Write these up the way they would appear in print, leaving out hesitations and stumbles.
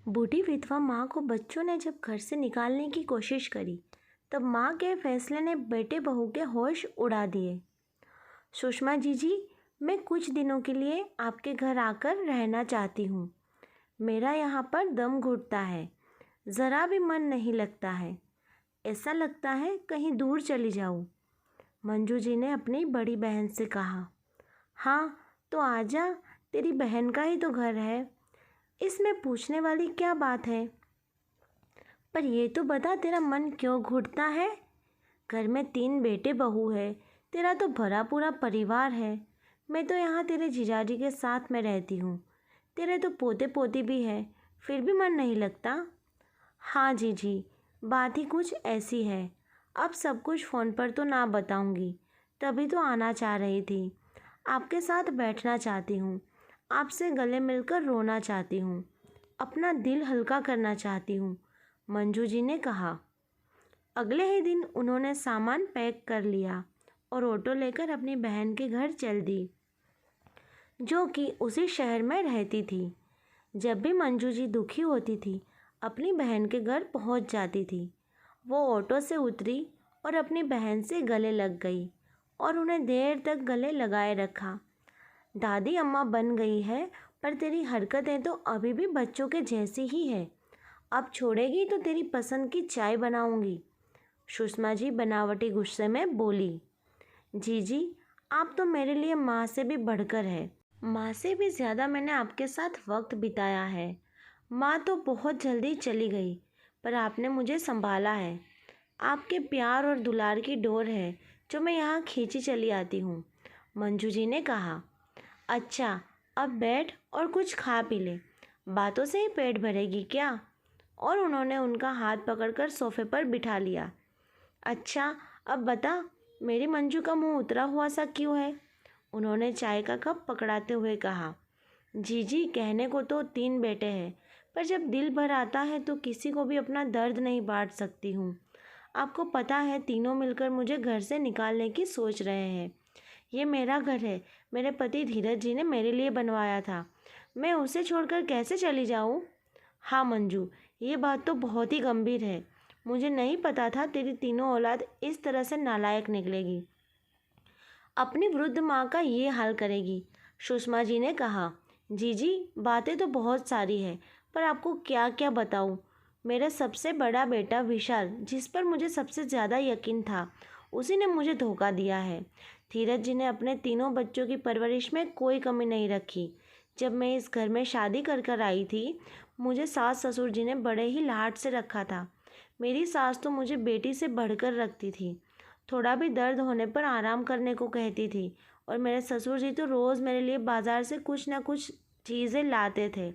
बूढ़ी विधवा माँ को बच्चों ने जब घर से निकालने की कोशिश करी, तब माँ के फैसले ने बेटे बहू के होश उड़ा दिए। सुषमा जी, मैं कुछ दिनों के लिए आपके घर आकर रहना चाहती हूँ। मेरा यहाँ पर दम घुटता है, ज़रा भी मन नहीं लगता है। ऐसा लगता है कहीं दूर चली जाऊँ। मंजू जी ने अपनी बड़ी बहन से कहा। हाँ, तो आजा, तेरी बहन का ही तो घर है, इसमें पूछने वाली क्या बात है। पर ये तो बता, तेरा मन क्यों घुटता है? घर में 3 बेटे बहू है, तेरा तो भरा पूरा परिवार है। मैं तो यहाँ तेरे जीजाजी के साथ में रहती हूँ। तेरे तो पोते पोती भी है, फिर भी मन नहीं लगता। हाँ जी, बात ही कुछ ऐसी है। अब सब कुछ फ़ोन पर तो ना बताऊंगी, तभी तो आना चाह रही थी। आपके साथ बैठना चाहती हूँ, आपसे गले मिलकर रोना चाहती हूँ, अपना दिल हल्का करना चाहती हूँ, मंजू जी ने कहा। अगले ही दिन उन्होंने सामान पैक कर लिया और ऑटो लेकर अपनी बहन के घर चल दी, जो कि उसी शहर में रहती थी। जब भी मंजू जी दुखी होती थी, अपनी बहन के घर पहुंच जाती थी। वो ऑटो से उतरी और अपनी बहन से गले लग गई और उन्हें देर तक गले लगाए रखा। दादी अम्मा बन गई है, पर तेरी हरकतें तो अभी भी बच्चों के जैसी ही है। अब छोड़ेगी तो तेरी पसंद की चाय बनाऊंगी, सुषमा जी बनावटी गुस्से में बोली। जी, आप तो मेरे लिए माँ से भी बढ़कर है। माँ से भी ज़्यादा मैंने आपके साथ वक्त बिताया है। माँ तो बहुत जल्दी चली गई, पर आपने मुझे संभाला है। आपके प्यार और दुलार की डोर है जो मैं यहाँ खींची चली आती हूँ, मंजू जी ने कहा। अच्छा, अब बैठ और कुछ खा पी ले, बातों से ही पेट भरेगी क्या? और उन्होंने उनका हाथ पकड़कर सोफे पर बिठा लिया। अच्छा, अब बता, मेरी मंजू का मुंह उतरा हुआ सा क्यों है? उन्होंने चाय का कप पकड़ाते हुए कहा। जी, कहने को तो 3 बेटे हैं, पर जब दिल भर आता है तो किसी को भी अपना दर्द नहीं बांट सकती हूँ। आपको पता है, तीनों मिलकर मुझे घर से निकालने की सोच रहे हैं। ये मेरा घर है, मेरे पति धीरज जी ने मेरे लिए बनवाया था। मैं उसे छोड़कर कैसे चली जाऊँ? हाँ मंजू, ये बात तो बहुत ही गंभीर है। मुझे नहीं पता था तेरी तीनों औलाद इस तरह से नालायक निकलेगी, अपनी वृद्ध माँ का ये हाल करेगी, सुषमा जी ने कहा। जी, बातें तो बहुत सारी है, पर आपको क्या क्या बताऊँ। मेरा सबसे बड़ा बेटा विशाल, जिस पर मुझे सबसे ज़्यादा यकीन था, उसी ने मुझे धोखा दिया है। धीरज जी ने अपने तीनों बच्चों की परवरिश में कोई कमी नहीं रखी। जब मैं इस घर में शादी कर कर आई थी, मुझे सास ससुर जी ने बड़े ही लाड से रखा था। मेरी सास तो मुझे बेटी से बढ़कर रखती थी। थोड़ा भी दर्द होने पर आराम करने को कहती थी, और मेरे ससुर जी तो रोज़ मेरे लिए बाज़ार से कुछ ना कुछ चीज़ें लाते थे।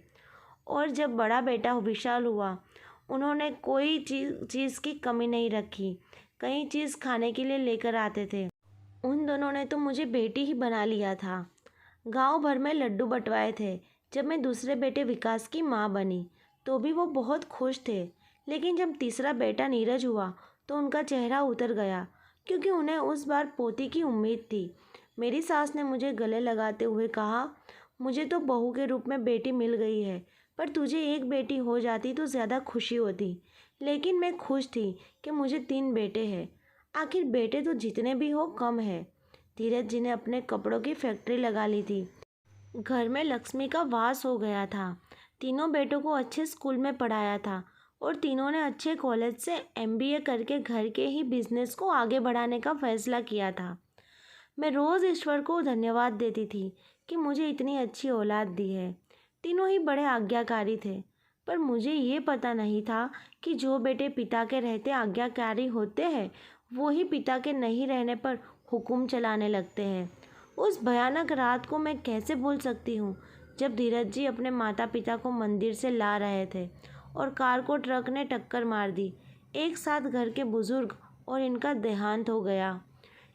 और जब बड़ा बेटा विशाल हुआ, उन्होंने कोई चीज़ की कमी नहीं रखी। कई चीज़ खाने के लिए लेकर आते थे। उन दोनों ने तो मुझे बेटी ही बना लिया था। गांव भर में लड्डू बंटवाए थे। जब मैं दूसरे बेटे विकास की माँ बनी, तो भी वो बहुत खुश थे। लेकिन जब तीसरा बेटा नीरज हुआ, तो उनका चेहरा उतर गया, क्योंकि उन्हें उस बार पोती की उम्मीद थी। मेरी सास ने मुझे गले लगाते हुए कहा, मुझे तो बहू के रूप में बेटी मिल गई है, पर तुझे एक बेटी हो जाती तो ज़्यादा खुशी होती। लेकिन मैं खुश थी कि मुझे 3 बेटे हैं। आखिर बेटे तो जितने भी हो कम है। धीरज जी ने अपने कपड़ों की फैक्ट्री लगा ली थी। घर में लक्ष्मी का वास हो गया था। तीनों बेटों को अच्छे स्कूल में पढ़ाया था और तीनों ने अच्छे कॉलेज से एमबीए करके घर के ही बिजनेस को आगे बढ़ाने का फैसला किया था। मैं रोज़ ईश्वर को धन्यवाद देती थी कि मुझे इतनी अच्छी औलाद दी है। तीनों ही बड़े आज्ञाकारी थे, पर मुझे ये पता नहीं था कि जो बेटे पिता के रहते आज्ञाकारी होते हैं, वो ही पिता के नहीं रहने पर हुक्म चलाने लगते हैं। उस भयानक रात को मैं कैसे भूल सकती हूँ, जब धीरज जी अपने माता पिता को मंदिर से ला रहे थे और कार को ट्रक ने टक्कर मार दी। एक साथ घर के बुजुर्ग और इनका देहांत हो गया।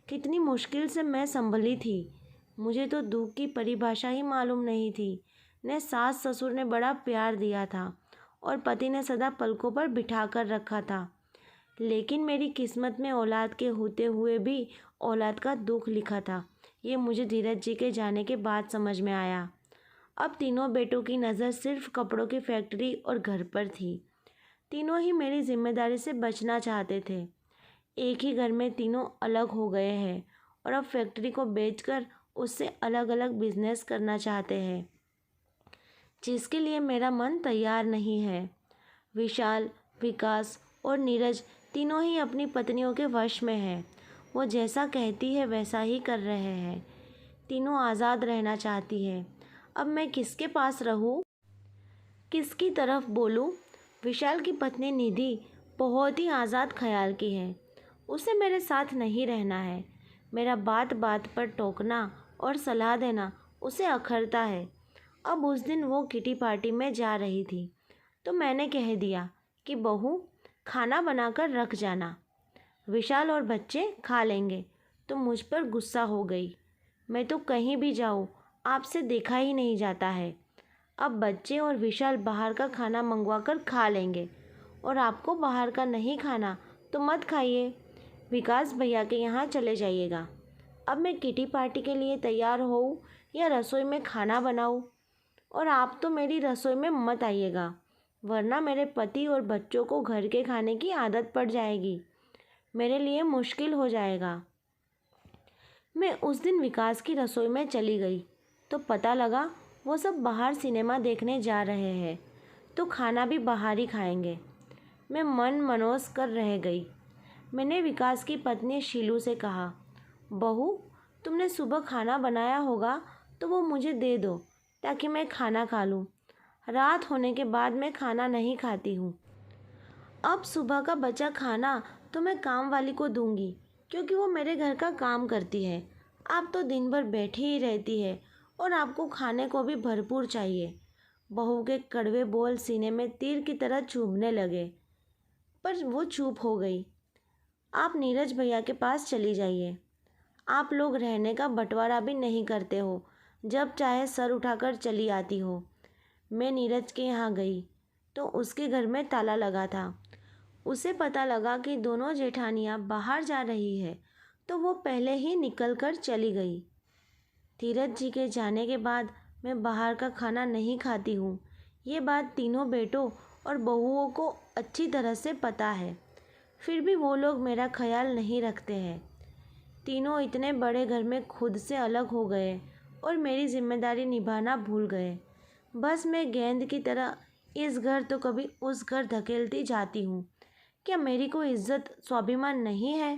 कितनी मुश्किल से मैं संभली थी। मुझे तो दुख की परिभाषा ही मालूम नहीं थी। ने सास ससुर ने बड़ा प्यार दिया था और पति ने सदा पलकों पर बिठा कर रखा था। लेकिन मेरी किस्मत में औलाद के होते हुए भी औलाद का दुख लिखा था। ये मुझे धीरज जी के जाने के बाद समझ में आया। अब तीनों बेटों की नज़र सिर्फ कपड़ों की फैक्ट्री और घर पर थी। तीनों ही मेरी जिम्मेदारी से बचना चाहते थे। एक ही घर में तीनों अलग हो गए हैं और अब फैक्ट्री को बेचकर उससे अलग अलग बिजनेस करना चाहते हैं, जिसके लिए मेरा मन तैयार नहीं है। विशाल, विकास और नीरज तीनों ही अपनी पत्नियों के वश में हैं। वो जैसा कहती है वैसा ही कर रहे हैं। तीनों आज़ाद रहना चाहती है। अब मैं किसके पास रहूं? किसकी तरफ बोलूं? विशाल की पत्नी निधि बहुत ही आज़ाद ख्याल की है। उसे मेरे साथ नहीं रहना है। मेरा बात बात पर टोकना और सलाह देना उसे अखरता है। अब उस दिन वो किटी पार्टी में जा रही थी, तो मैंने कह दिया कि बहू, खाना बनाकर रख जाना, विशाल और बच्चे खा लेंगे। तो मुझ पर गुस्सा हो गई। मैं तो कहीं भी जाऊँ आपसे देखा ही नहीं जाता है। अब बच्चे और विशाल बाहर का खाना मंगवा कर खा लेंगे और आपको बाहर का नहीं खाना तो मत खाइए, विकास भैया के यहाँ चले जाइएगा। अब मैं किटी पार्टी के लिए तैयार होऊं या रसोई में खाना बनाऊं? और आप तो मेरी रसोई में मत आइएगा, वरना मेरे पति और बच्चों को घर के खाने की आदत पड़ जाएगी। मेरे लिए मुश्किल हो जाएगा। मैं उस दिन विकास की रसोई में चली गई तो पता लगा वो सब बाहर सिनेमा देखने जा रहे हैं, तो खाना भी बाहर ही खाएंगे। मैं मन मनोस कर रह गई। मैंने विकास की पत्नी शीलू से कहा, बहू, तुमने सुबह खाना बनाया होगा तो वो मुझे दे दो ताकि मैं खाना खा लूँ। रात होने के बाद मैं खाना नहीं खाती हूँ। अब सुबह का बचा खाना तो मैं काम वाली को दूंगी, क्योंकि वो मेरे घर का काम करती है। आप तो दिन भर बैठी ही रहती है और आपको खाने को भी भरपूर चाहिए। बहू के कड़वे बोल सीने में तीर की तरह चुभने लगे, पर वो चुप हो गई। आप नीरज भैया के पास चली जाइए। आप लोग रहने का बंटवारा भी नहीं करते हो, जब चाहे सर उठाकर चली आती हो। मैं नीरज के यहाँ गई तो उसके घर में ताला लगा था। उसे पता लगा कि दोनों जेठानियाँ बाहर जा रही है, तो वो पहले ही निकल कर चली गई। धीरज जी के जाने के बाद मैं बाहर का खाना नहीं खाती हूँ। ये बात तीनों बेटों और बहुओं को अच्छी तरह से पता है, फिर भी वो लोग मेरा ख्याल नहीं रखते हैं। तीनों इतने बड़े घर में खुद से अलग हो गए और मेरी जिम्मेदारी निभाना भूल गए। बस मैं गेंद की तरह इस घर तो कभी उस घर धकेलती जाती हूँ। क्या मेरी कोई इज्जत स्वाभिमान नहीं है?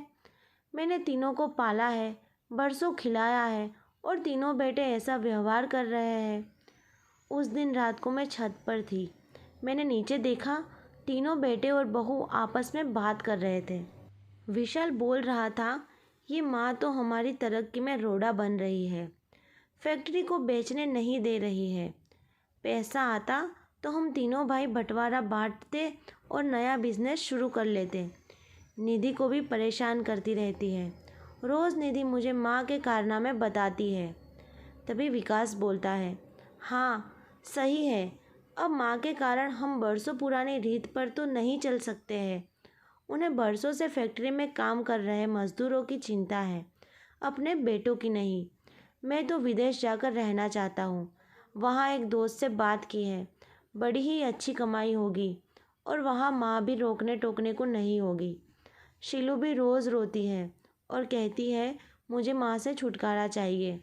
मैंने तीनों को पाला है, बरसों खिलाया है और तीनों बेटे ऐसा व्यवहार कर रहे हैं। उस दिन रात को मैं छत पर थी। मैंने नीचे देखा, तीनों बेटे और बहू आपस में बात कर रहे थे। विशाल बोल रहा था, ये माँ तो हमारी तरक्की में रोड़ा बन रही है, फैक्ट्री को बेचने नहीं दे रही है। पैसा आता तो हम तीनों भाई बंटवारा बांटते और नया बिजनेस शुरू कर लेते। निधि को भी परेशान करती रहती है। रोज़ निधि मुझे माँ के कारनामे बताती है। तभी विकास बोलता है, हाँ सही है, अब माँ के कारण हम बरसों पुरानी रीत पर तो नहीं चल सकते हैं। उन्हें बरसों से फैक्ट्री में काम कर रहे मजदूरों की चिंता है, अपने बेटों की नहीं। मैं तो विदेश जाकर रहना चाहता हूँ। वहाँ एक दोस्त से बात की है, बड़ी ही अच्छी कमाई होगी और वहाँ माँ भी रोकने टोकने को नहीं होगी। शीलू भी रोज़ रोती है और कहती है मुझे माँ से छुटकारा चाहिए।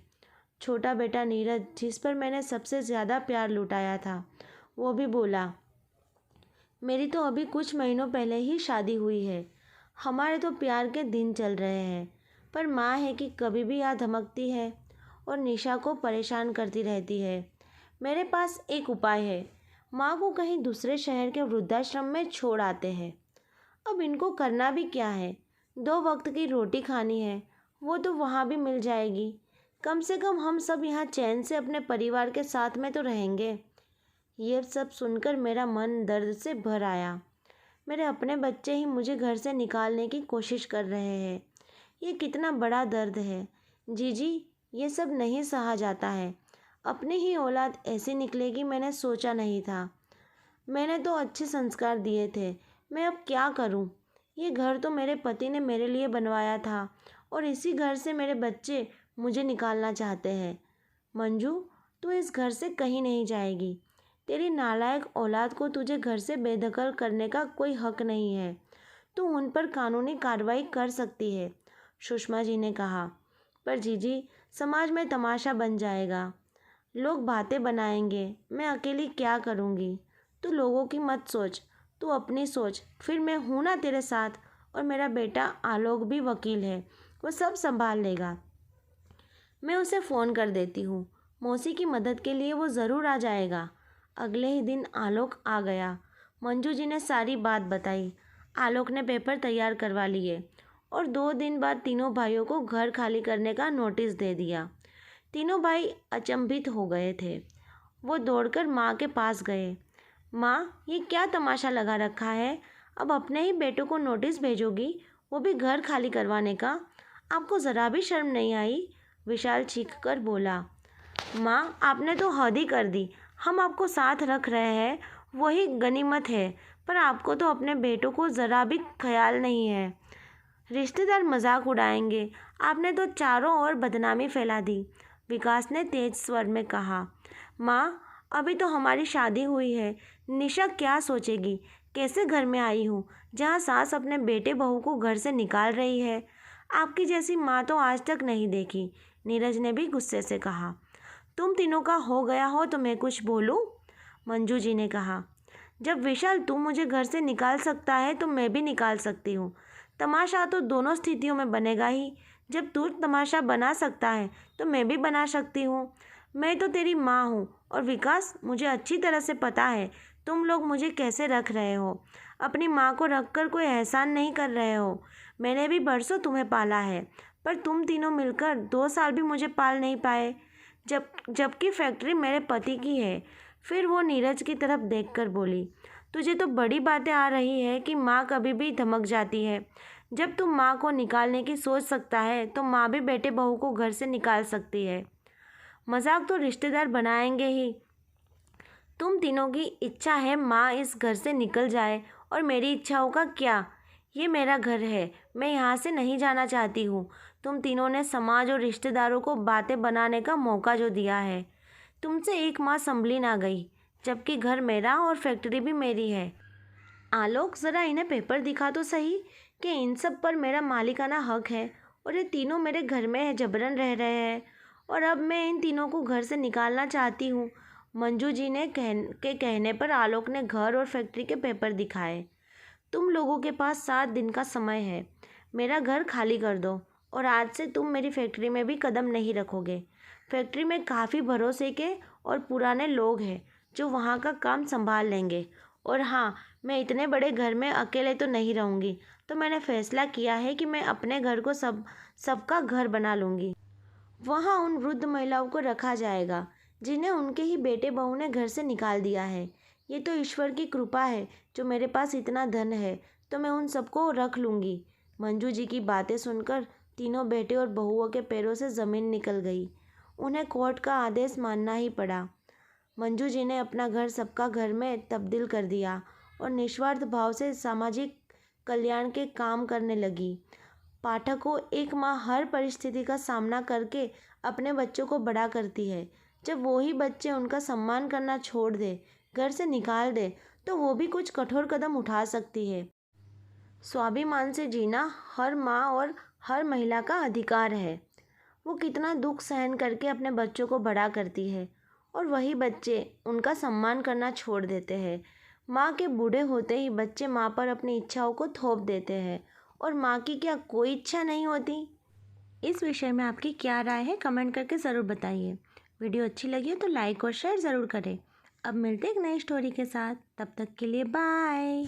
छोटा बेटा नीरज, जिस पर मैंने सबसे ज़्यादा प्यार लुटाया था, वो भी बोला, मेरी तो अभी कुछ महीनों पहले ही शादी हुई है, हमारे तो प्यार के दिन चल रहे हैं, पर माँ है कि कभी भी याद धमकती है और निशा को परेशान करती रहती है। मेरे पास एक उपाय है, माँ को कहीं दूसरे शहर के वृद्धाश्रम में छोड़ आते हैं। अब इनको करना भी क्या है, 2 वक्त की रोटी खानी है, वो तो वहाँ भी मिल जाएगी। कम से कम हम सब यहाँ चैन से अपने परिवार के साथ में तो रहेंगे। ये सब सुनकर मेरा मन दर्द से भर आया। मेरे अपने बच्चे ही मुझे घर से निकालने की कोशिश कर रहे हैं। ये कितना बड़ा दर्द है। जीजी, ये सब नहीं सहा जाता है। अपनी ही औलाद ऐसी निकलेगी, मैंने सोचा नहीं था। मैंने तो अच्छे संस्कार दिए थे, मैं अब क्या करूं? ये घर तो मेरे पति ने मेरे लिए बनवाया था और इसी घर से मेरे बच्चे मुझे निकालना चाहते हैं। मंजू, तू इस घर से कहीं नहीं जाएगी। तेरी नालायक औलाद को तुझे घर से बेदखल करने का कोई हक नहीं है। तू उन पर कानूनी कार्रवाई कर सकती है, सुषमा जी ने कहा। पर जीजी, समाज में तमाशा बन जाएगा, लोग बातें बनाएंगे, मैं अकेली क्या करूँगी। तू लोगों की मत सोच, तू अपनी सोच। फिर मैं हूँ ना तेरे साथ, और मेरा बेटा आलोक भी वकील है, वो सब संभाल लेगा। मैं उसे फ़ोन कर देती हूँ, मौसी की मदद के लिए वो ज़रूर आ जाएगा। अगले ही दिन आलोक आ गया। मंजू जी ने सारी बात बताई। आलोक ने पेपर तैयार करवा लिए और 2 दिन बाद तीनों भाइयों को घर खाली करने का नोटिस दे दिया। तीनों भाई अचंभित हो गए थे। वो दौड़कर माँ के पास गए। माँ, ये क्या तमाशा लगा रखा है? अब अपने ही बेटों को नोटिस भेजोगी, वो भी घर खाली करवाने का? आपको ज़रा भी शर्म नहीं आई? विशाल चीखकर बोला। माँ, आपने तो हद ही कर दी। हम आपको साथ रख रहे हैं, वही गनीमत है, पर आपको तो अपने बेटों को ज़रा भी ख्याल नहीं है। रिश्तेदार मजाक उड़ाएंगे, आपने तो चारों ओर बदनामी फैला दी, विकास ने तेज स्वर में कहा। माँ, अभी तो हमारी शादी हुई है, निशा क्या सोचेगी? कैसे घर में आई हूँ जहाँ सास अपने बेटे बहू को घर से निकाल रही है? आपकी जैसी माँ तो आज तक नहीं देखी, नीरज ने भी गुस्से से कहा। तुम तीनों का हो गया हो तो मैं कुछ बोलूं? मंजू जी ने कहा। जब विशाल तू मुझे घर से निकाल सकता है तो मैं भी निकाल सकती हूँ। तमाशा तो दोनों स्थितियों में बनेगा ही। जब तू तमाशा बना सकता है तो मैं भी बना सकती हूँ। मैं तो तेरी माँ हूँ, और विकास, मुझे अच्छी तरह से पता है तुम लोग मुझे कैसे रख रहे हो। अपनी माँ को रखकर कोई एहसान नहीं कर रहे हो। मैंने भी बरसों तुम्हें पाला है, पर तुम तीनों मिलकर 2 साल भी मुझे पाल नहीं पाए, जबकि फैक्ट्री मेरे पति की है। फिर वो नीरज की तरफ देखकर बोली, तुझे तो बड़ी बातें आ रही है कि माँ कभी भी धमक जाती है। जब तुम माँ को निकालने की सोच सकता है तो माँ भी बेटे बहू को घर से निकाल सकती है। मजाक तो रिश्तेदार बनाएंगे ही। तुम तीनों की इच्छा है माँ इस घर से निकल जाए, और मेरी इच्छाओं का क्या? ये मेरा घर है, मैं यहाँ से नहीं जाना चाहती हूँ। तुम तीनों ने समाज और रिश्तेदारों को बातें बनाने का मौका जो दिया है, तुमसे एक माँ संभली ना गई, जबकि घर मेरा और फैक्ट्री भी मेरी है। आलोक, ज़रा इन्हें पेपर दिखा तो सही कि इन सब पर मेरा मालिकाना हक है, और ये तीनों मेरे घर में जबरन रह रहे हैं, और अब मैं इन तीनों को घर से निकालना चाहती हूँ। मंजू जी ने कहने पर आलोक ने घर और फैक्ट्री के पेपर दिखाए। तुम लोगों के पास 7 दिन का समय है, मेरा घर खाली कर दो, और आज से तुम मेरी फैक्ट्री में भी कदम नहीं रखोगे। फैक्ट्री में काफ़ी भरोसे के और पुराने लोग हैं जो वहाँ का काम संभाल लेंगे। और हाँ, मैं इतने बड़े घर में अकेले तो नहीं रहूँगी, तो मैंने फैसला किया है कि मैं अपने घर को सबका घर बना लूँगी। वहाँ उन वृद्ध महिलाओं को रखा जाएगा जिन्हें उनके ही बेटे बहू ने घर से निकाल दिया है। ये तो ईश्वर की कृपा है जो मेरे पास इतना धन है, तो मैं उन सबको रख लूँगी। मंजू जी की बातें सुनकर तीनों बेटे और बहुओं के पैरों से ज़मीन निकल गई। उन्हें कोर्ट का आदेश मानना ही पड़ा। मंजू जी ने अपना घर सबका घर में तब्दील कर दिया और निस्वार्थ भाव से सामाजिक कल्याण के काम करने लगी। पाठकों, एक माँ हर परिस्थिति का सामना करके अपने बच्चों को बड़ा करती है। जब वही बच्चे उनका सम्मान करना छोड़ दे, घर से निकाल दे, तो वो भी कुछ कठोर कदम उठा सकती है। स्वाभिमान से जीना हर माँ और हर महिला का अधिकार है। वो कितना दुख सहन करके अपने बच्चों को बड़ा करती है, और वही बच्चे उनका सम्मान करना छोड़ देते हैं। माँ के बूढ़े होते ही बच्चे माँ पर अपनी इच्छाओं को थोप देते हैं, और माँ की क्या कोई इच्छा नहीं होती? इस विषय में आपकी क्या राय है, कमेंट करके ज़रूर बताइए। वीडियो अच्छी लगी हो तो लाइक और शेयर ज़रूर करें। अब मिलते हैं एक नई स्टोरी के साथ, तब तक के लिए बाय।